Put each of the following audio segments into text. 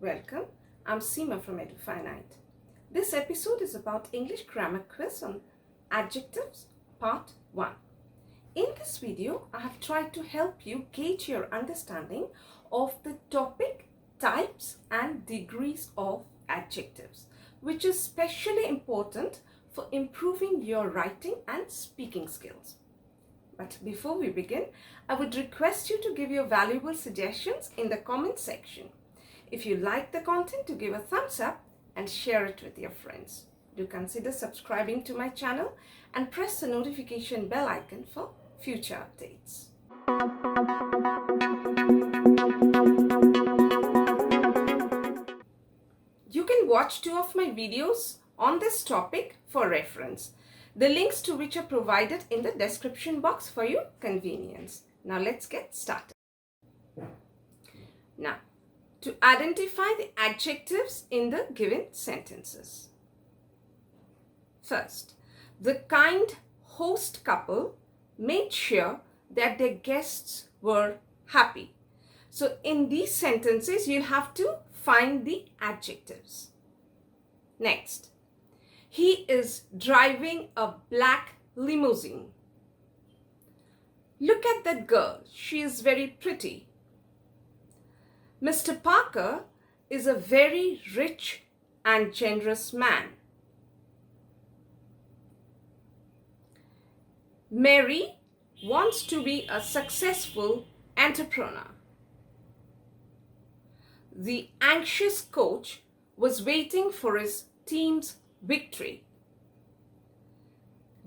Welcome, I'm Seema from Edufinite. This episode is about English grammar quiz on adjectives, part 1. In this video, I have tried to help you gauge your understanding of the topic, types and degrees of adjectives, which is especially important for improving your writing and speaking skills. But before we begin, I would request you to give your valuable suggestions in the comment section. If you like the content, to give a thumbs up and share it with your friends. Do consider subscribing to my channel and press the notification bell icon for future updates. You can watch 2 of my videos on this topic for reference, the links to which are provided in the description box for your convenience. Now let's get started. Now, to identify the adjectives in the given sentences. First, the kind host couple made sure that their guests were happy. So in these sentences, you'll have to find the adjectives. Next, he is driving a black limousine. Look at that girl, she is very pretty. Mr. Parker is a very rich and generous man. Mary wants to be a successful entrepreneur. The anxious coach was waiting for his team's victory.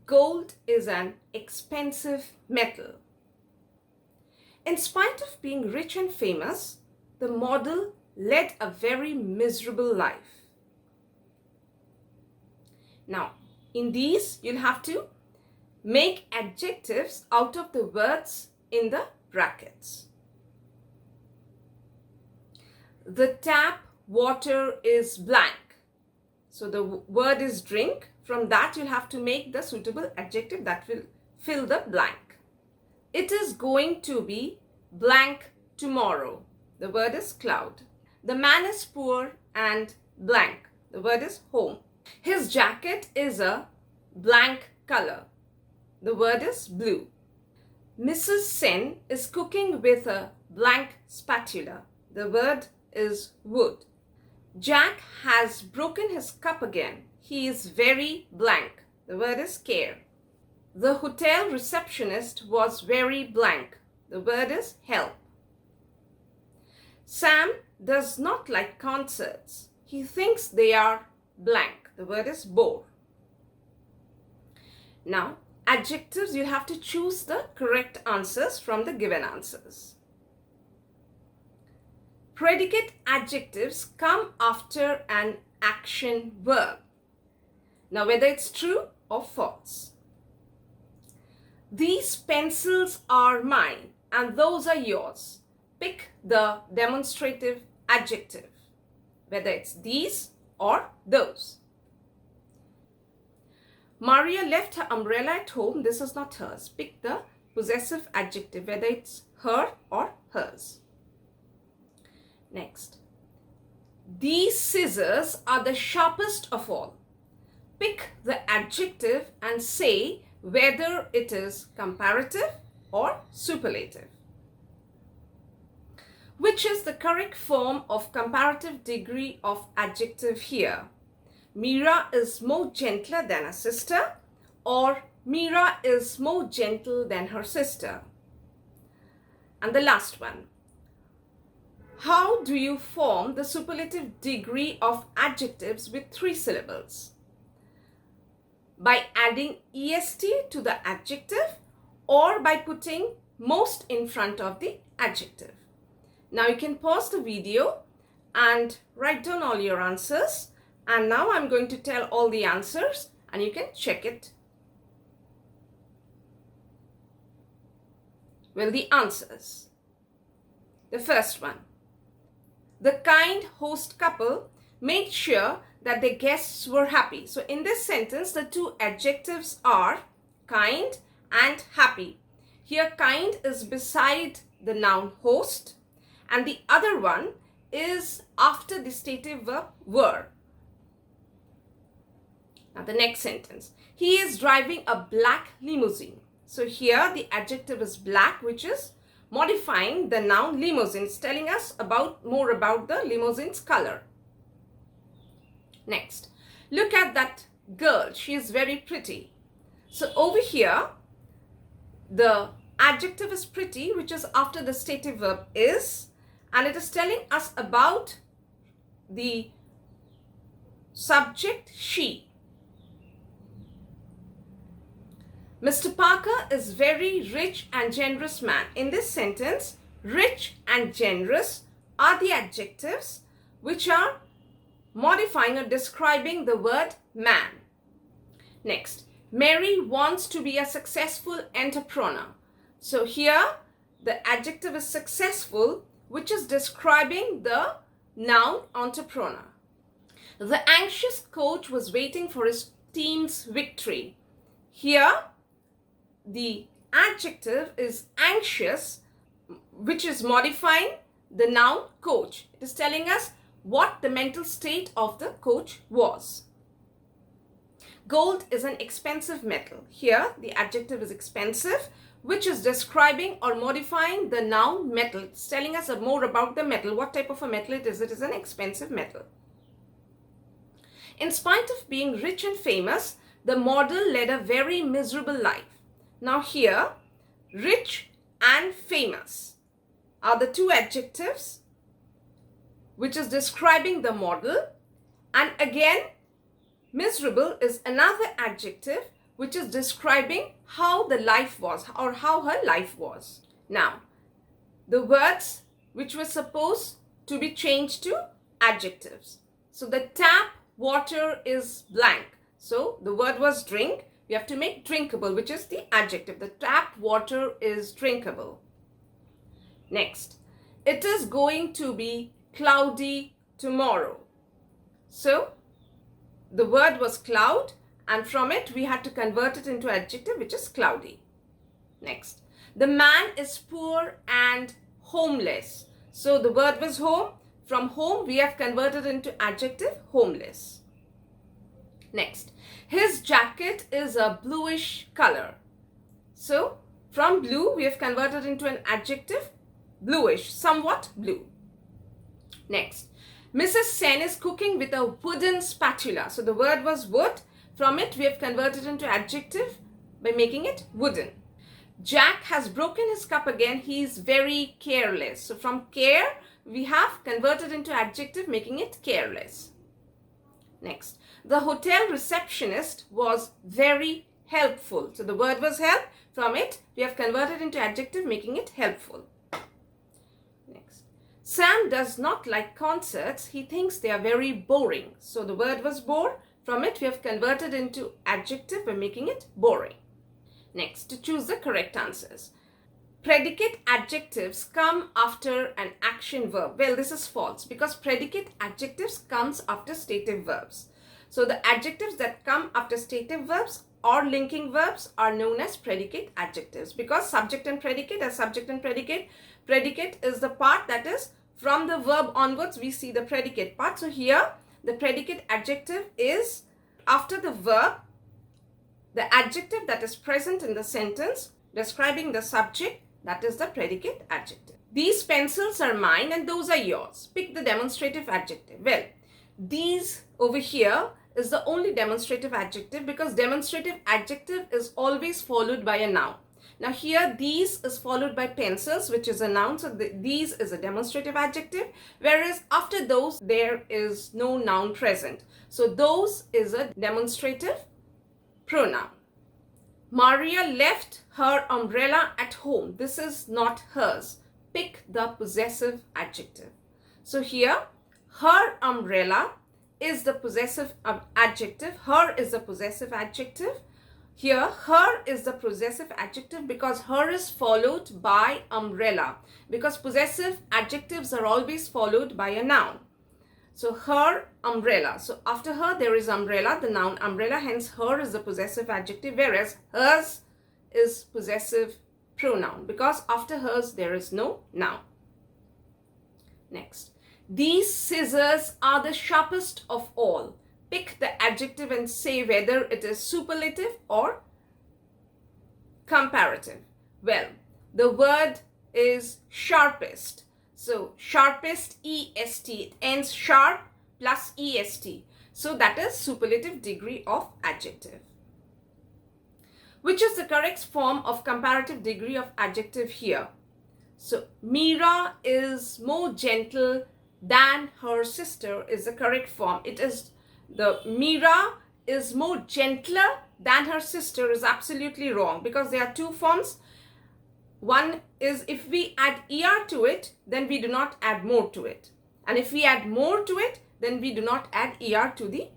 Gold is an expensive metal. In spite of being rich and famous, the model led a very miserable life. Now, in these, you'll have to make adjectives out of the words in the brackets. The tap water is blank. So the word is drink. From that, you'll have to make the suitable adjective that will fill the blank. It is going to be blank tomorrow. The word is cloud. The man is poor and blank. The word is home. His jacket is a blank color. The word is blue. Mrs. Sen is cooking with a blank spatula. The word is wood. Jack has broken his cup again. He is very blank. The word is care. The hotel receptionist was very blank. The word is help. Sam does not like concerts. He thinks they are blank. The word is bore. Now, adjectives, you have to choose the correct answers from the given answers. Predicate adjectives come after an action verb. Now, whether it's true or false. These pencils are mine and those are yours. Pick the demonstrative adjective, whether it's these or those. Maria left her umbrella at home. This is not hers. Pick the possessive adjective, whether it's her or hers. Next. These scissors are the sharpest of all. Pick the adjective and say whether it is comparative or superlative. Which is the correct form of comparative degree of adjective here? Mira is more gentler than her sister, or Mira is more gentle than her sister. And the last one. How do you form the superlative degree of adjectives with 3 syllables? By adding est to the adjective or by putting most in front of the adjective. Now you can pause the video and write down all your answers. And now I'm going to tell all the answers and you can check it. Well, the answers. The first one. The kind host couple made sure that their guests were happy. So in this sentence, the 2 adjectives are kind and happy. Here, kind is beside the noun host and the other one is after the stative verb were. Now the next sentence. He is driving a black limousine. So here the adjective is black, which is modifying the noun limousine. It's telling us more about the limousine's color. Next, look at that girl. She is very pretty. So over here, the adjective is pretty, which is after the stative verb is, and it is telling us about the subject she. Mr. Parker is very rich and generous man. In this sentence, rich and generous are the adjectives which are modifying or describing the word man. Next, Mary wants to be a successful entrepreneur. So here the adjective is successful, which is describing the noun entrepreneur. The anxious coach was waiting for his team's victory. Here the adjective is anxious, which is modifying the noun coach. It is telling us what the mental state of the coach was. Gold is an expensive metal. Here the adjective is expensive, which is describing or modifying the noun metal. It's telling us more about the metal, what type of a metal it is. It is an expensive metal. In spite of being rich and famous, the model led a very miserable life. Now here, rich and famous are the two adjectives which is describing the model, and again miserable is another adjective which is describing how the life was or how her life was. Now, the words which were supposed to be changed to adjectives. So the tap water is blank. So the word was drink. We have to make drinkable, which is the adjective. The tap water is drinkable. Next, it is going to be cloudy tomorrow. So the word was cloud, and from it we had to convert it into adjective, which is cloudy. Next, the man is poor and homeless. So the word was home. From home we have converted into adjective, homeless. Next, his jacket is a bluish color. So from blue we have converted into an adjective, bluish, somewhat blue. Next, Mrs. Sen is cooking with a wooden spatula. So the word was wood. From it we have converted into adjective by making it wooden. Jack has broken his cup again. He is very careless. So from care we have converted into adjective, making it careless. Next, the hotel receptionist was very helpful. So the word was help. From it we have converted into adjective, making it helpful. Next, Sam does not like concerts. He thinks they are very boring. So the word was bore. From it we have converted into adjective by making it boring. Next, to choose the correct answers. Predicate adjectives come after an action verb. Well, this is false because predicate adjectives comes after stative verbs. So the adjectives that come after stative verbs or linking verbs are known as predicate adjectives, because subject and predicate are subject and predicate. Predicate is the part that is from the verb onwards we see the predicate part. So here the predicate adjective is after the verb, the adjective that is present in the sentence describing the subject, that is the predicate adjective. These pencils are mine and those are yours. Pick the demonstrative adjective. Well, these over here is the only demonstrative adjective, because demonstrative adjective is always followed by a noun. Now here these is followed by pencils, which is a noun. So these is a demonstrative adjective, whereas after those there is no noun present. So those is a demonstrative pronoun. Maria left her umbrella at home. This is not hers. Pick the possessive adjective. So here her umbrella is the possessive adjective. Her is the possessive adjective. Here her is the possessive adjective because her is followed by umbrella, because possessive adjectives are always followed by a noun. So her umbrella. So after her there is umbrella, the noun umbrella, hence her is the possessive adjective, whereas hers is possessive pronoun because after hers there is no noun. Next, These scissors are the sharpest of all. Pick the adjective and say whether it is superlative or comparative. Well, the word is sharpest. So sharpest, est, it ends sharp plus est. So that is superlative degree of adjective. Which is the correct form of comparative degree of adjective here? So Meera is more gentle than her sister is the correct form. It is the Meera is more gentler than her sister is absolutely wrong, because there are two forms. One is if we add er to it, then we do not add more to it. And if we add more to it, then we do not add er to the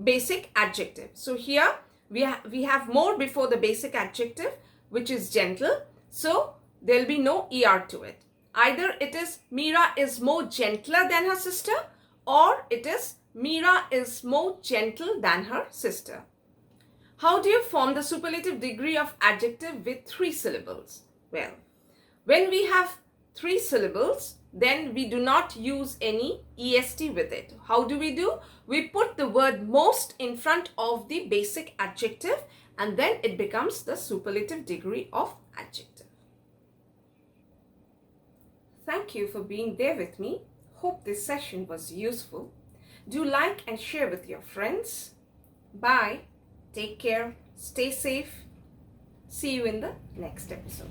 basic adjective. So here we have more before the basic adjective, which is gentle. So there will be no er to it. Either it is Meera is more gentler than her sister, or it is Meera is more gentle than her sister. How do you form the superlative degree of adjective with 3 syllables? Well, when we have 3 syllables, then we do not use any est with it. How do? We put the word most in front of the basic adjective, and then it becomes the superlative degree of adjective. Thank you for being there with me. Hope this session was useful. Do like and share with your friends. Bye. Take care. Stay safe. See you in the next episode.